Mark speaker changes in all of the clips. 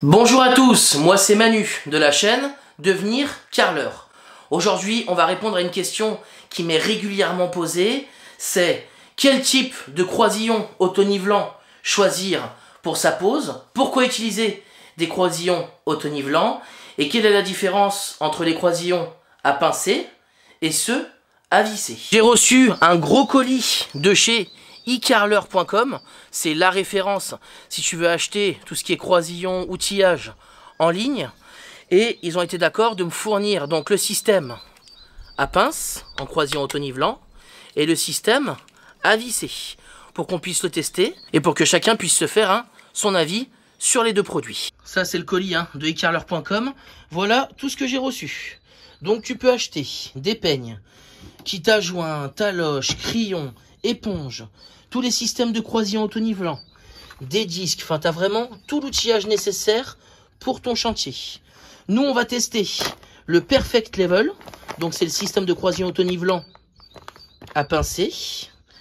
Speaker 1: Bonjour à tous, moi c'est Manu de la chaîne Devenir Carreleur. Aujourd'hui on va répondre à une question qui m'est régulièrement posée, c'est quel type de croisillon auto-nivelant choisir pour sa pose, pourquoi utiliser des croisillons auto-nivelants et quelle est la différence entre les croisillons à pincer et ceux à visser. J'ai reçu un gros colis de chez icarreleur.com, c'est la référence si tu veux acheter tout ce qui est croisillon, outillage en ligne, et ils ont été d'accord de me fournir donc le système à pince en croisillon auto-nivelant et le système à visser pour qu'on puisse le tester et pour que chacun puisse se faire son avis sur les deux produits. Ça c'est le colis de icarreleur.com. Voilà tout ce que j'ai reçu. Donc tu peux acheter des peignes, kit à joint, taloche, crayon, éponge, tous les systèmes de croisillon auto-nivelant, des disques, enfin tu as vraiment tout l'outillage nécessaire pour ton chantier. Nous on va tester le Perfect Level, donc c'est le système de croisillon auto-nivelant à pincer,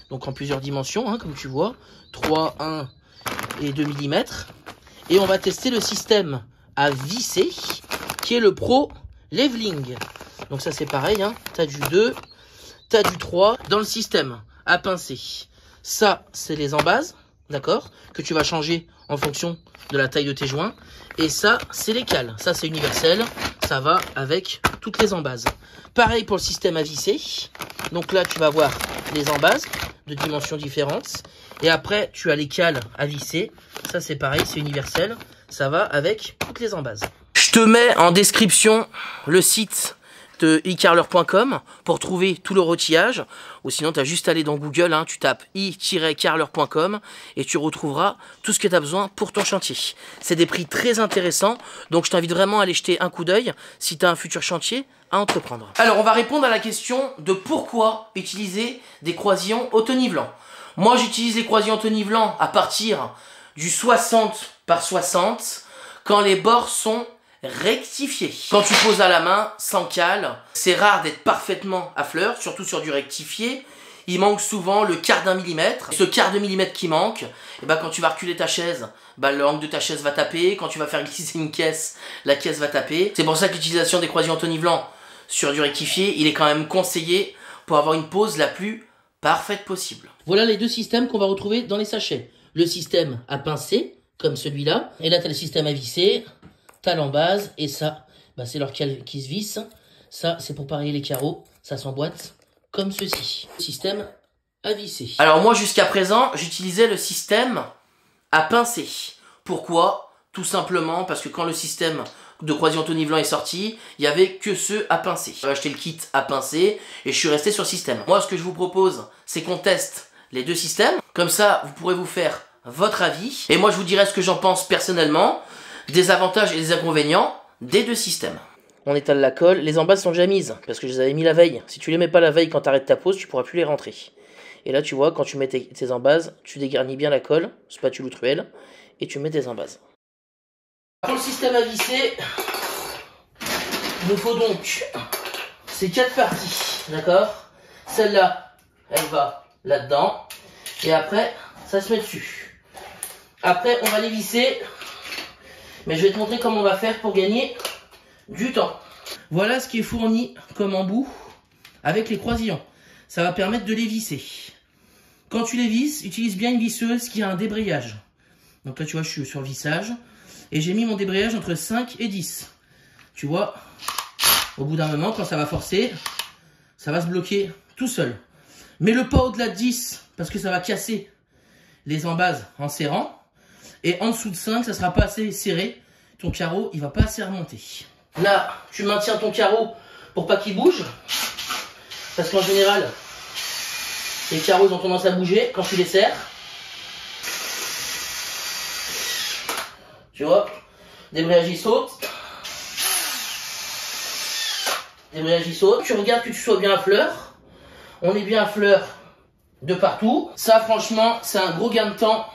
Speaker 1: donc en plusieurs dimensions, comme tu vois, 3, 1 et 2 mm. Et on va tester le système à visser, qui est le Pro Leveling. Donc ça c'est pareil, tu as du 2, tu as du 3 dans le système à pincer. Ça, c'est les embases, d'accord, que tu vas changer en fonction de la taille de tes joints. Et ça, c'est les cales. Ça, c'est universel. Ça va avec toutes les embases. Pareil pour le système à visser. Donc là, tu vas voir les embases de dimensions différentes. Et après, tu as les cales à visser. Ça, c'est pareil, c'est universel. Ça va avec toutes les embases. Je te mets en description le site de icarreleur.com pour trouver tout le rotillage, ou sinon tu as juste à aller dans Google, tu tapes i-carreleur.com et tu retrouveras tout ce que tu as besoin pour ton chantier. C'est des prix très intéressants, donc je t'invite vraiment à aller jeter un coup d'œil si tu as un futur chantier à entreprendre. Alors on va répondre à la question de pourquoi utiliser des croisillons auto-nivelants. Moi j'utilise les croisillons auto-nivelants à partir du 60 par 60 quand les bords sont rectifié. Quand tu poses à la main, sans cale, c'est rare d'être parfaitement à fleur, surtout sur du rectifié. Il manque souvent le quart d'un millimètre. Ce quart de millimètre qui manque, quand tu vas reculer ta chaise, le angle de ta chaise va taper. Quand tu vas faire glisser une caisse, la caisse va taper. C'est pour ça que l'utilisation des croisillons auto-nivelants sur du rectifié, il est quand même conseillé pour avoir une pose la plus parfaite possible. Voilà les deux systèmes qu'on va retrouver dans les sachets. Le système à pincer, comme celui-là. Et là, tu as le système à visser. T'as l'embase et ça, c'est leur cale qui se visse. Ça, c'est pour parier les carreaux. Ça s'emboîte comme ceci. Système à visser. Alors moi, jusqu'à présent, j'utilisais le système à pincer. Pourquoi? Tout simplement parce que quand le système de croisillon auto-nivelant est sorti, il n'y avait que ceux à pincer. J'ai acheté le kit à pincer et je suis resté sur le système. Moi, ce que je vous propose, c'est qu'on teste les deux systèmes. Comme ça, vous pourrez vous faire votre avis. Et moi, je vous dirai ce que j'en pense personnellement, des avantages et des inconvénients des deux systèmes. On étale la colle. Les embases sont déjà mises parce que je les avais mis la veille. Si tu les mets pas la veille quand tu arrêtes ta pause, tu pourras plus les rentrer. Et là, tu vois, quand tu mets tes embases, tu dégarnis bien la colle, spatule ou truelle, et tu mets tes embases. Pour le système à visser, il nous faut donc ces 4 parties, d'accord? Celle-là, elle va là-dedans, et après, ça se met dessus. Après, on va les visser. Mais je vais te montrer comment on va faire pour gagner du temps. Voilà ce qui est fourni comme embout avec les croisillons. Ça va permettre de les visser. Quand tu les visses, utilise bien une visseuse qui a un débrayage. Donc là, tu vois, je suis sur le vissage. Et j'ai mis mon débrayage entre 5 et 10. Tu vois, au bout d'un moment, quand ça va forcer, ça va se bloquer tout seul. Mets-le pas au-delà de 10 parce que ça va casser les embases en serrant. Et en dessous de 5, ça sera pas assez serré. Ton carreau, il va pas assez remonter. Là, tu maintiens ton carreau pour pas qu'il bouge. Parce qu'en général, les carreaux ils ont tendance à bouger quand tu les serres. Tu vois, débrayage il saute. Débrayage il saute. Tu regardes que tu sois bien à fleur. On est bien à fleur de partout. Ça, franchement, c'est un gros gain de temps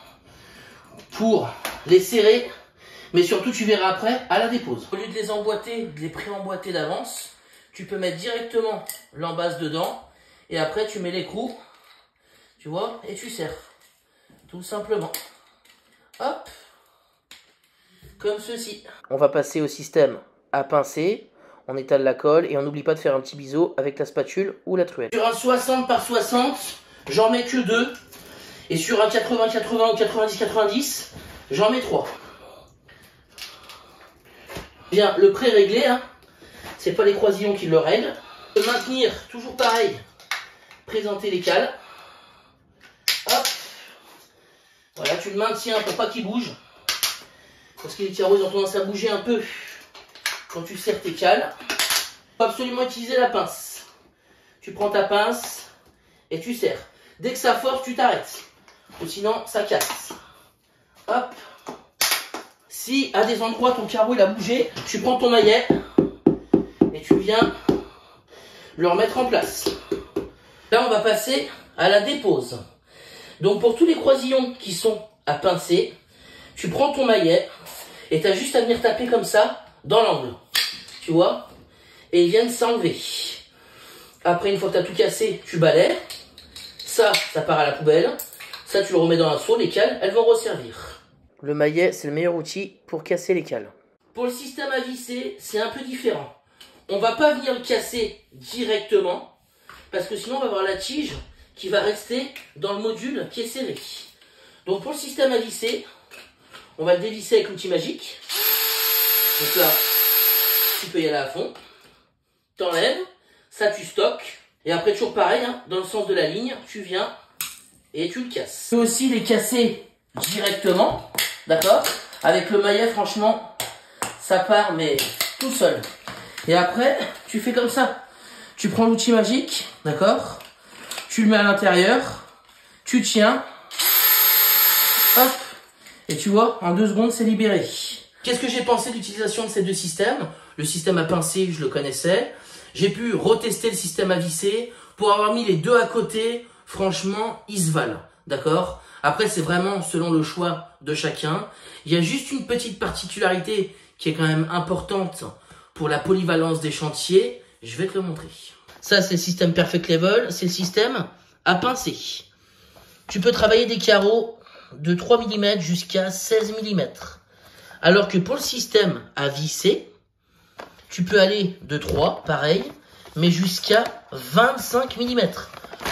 Speaker 1: pour les serrer, mais surtout tu verras après à la dépose. Au lieu de les emboîter, de les pré-emboîter d'avance, tu peux mettre directement l'embase dedans et après tu mets l'écrou, tu vois, et tu serres. Tout simplement. Hop. comme ceci. On va passer au système à pincer. On étale la colle et on n'oublie pas de faire un petit biseau avec la spatule ou la truelle. Sur un 60 par 60, j'en mets que 2. Et sur un 80-80 ou 90-90, j'en mets 3. Bien, le pré-réglé, hein, c'est pas les croisillons qui le règlent. Maintenir, toujours pareil, présenter les cales. Hop. Voilà, tu le maintiens pour pas qu'il bouge. Parce que les carreaux ont tendance à bouger un peu quand tu serres tes cales. Faut absolument utiliser la pince. Tu prends ta pince et tu serres. Dès que ça force, tu t'arrêtes. Ou sinon, ça casse. Hop. Si à des endroits ton carreau il a bougé, tu prends ton maillet et tu viens le remettre en place. Là, on va passer à la dépose. Donc pour tous les croisillons qui sont à pincer, tu prends ton maillet et tu as juste à venir taper comme ça dans l'angle. Tu vois? Et ils viennent s'enlever. Après, une fois que tu as tout cassé, tu balaies. Ça part à la poubelle. Ça, tu le remets dans un seau. Les cales, elles vont resservir. Le maillet, c'est le meilleur outil pour casser les cales. Pour le système à visser, c'est un peu différent. On va pas venir le casser directement, parce que sinon on va avoir la tige qui va rester dans le module qui est serré. Donc pour le système à visser, on va le dévisser avec l'outil magique. Donc là, tu peux y aller à fond. T'enlèves, ça tu stockes. Et après toujours pareil, hein, dans le sens de la ligne, tu viens et tu le casses. Tu peux aussi les casser directement, d'accord? Avec le maillet, franchement, ça part mais tout seul. Et après, tu fais comme ça. Tu prends l'outil magique, d'accord? Tu le mets à l'intérieur, tu tiens, hop, et tu vois, en 2 secondes, c'est libéré. Qu'est-ce que j'ai pensé de l'utilisation de ces deux systèmes? Le système à pincer, je le connaissais. J'ai pu retester le système à visser. Pour avoir mis les deux à côté, franchement, ils se valent, d'accord? Après, c'est vraiment selon le choix de chacun. Il y a juste une petite particularité qui est quand même importante pour la polyvalence des chantiers. Je vais te le montrer. Ça, c'est le système Perfect Level. C'est le système à pincer. Tu peux travailler des carreaux de 3 mm jusqu'à 16 mm. Alors que pour le système à visser, tu peux aller de 3, pareil, mais jusqu'à 25 mm.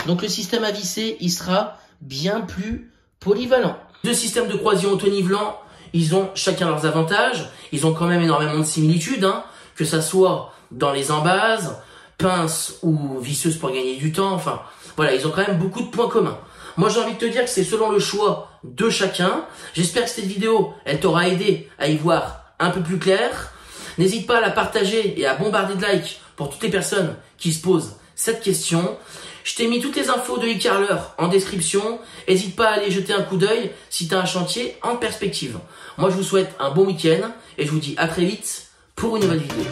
Speaker 1: Donc le système à visser, il sera bien plus polyvalent. Deux systèmes de croisillon auto-nivelant, ils ont chacun leurs avantages. Ils ont quand même énormément de similitudes, hein, que ça soit dans les embases, pince ou visseuse pour gagner du temps. Enfin, voilà, ils ont quand même beaucoup de points communs. Moi, j'ai envie de te dire que c'est selon le choix de chacun. J'espère que cette vidéo, elle t'aura aidé à y voir un peu plus clair. N'hésite pas à la partager et à bombarder de likes pour toutes les personnes qui se posent cette question. Je t'ai mis toutes les infos de e-Carler en description. N'hésite pas à aller jeter un coup d'œil si tu as un chantier en perspective. Moi, je vous souhaite un bon week-end et je vous dis à très vite pour une nouvelle vidéo.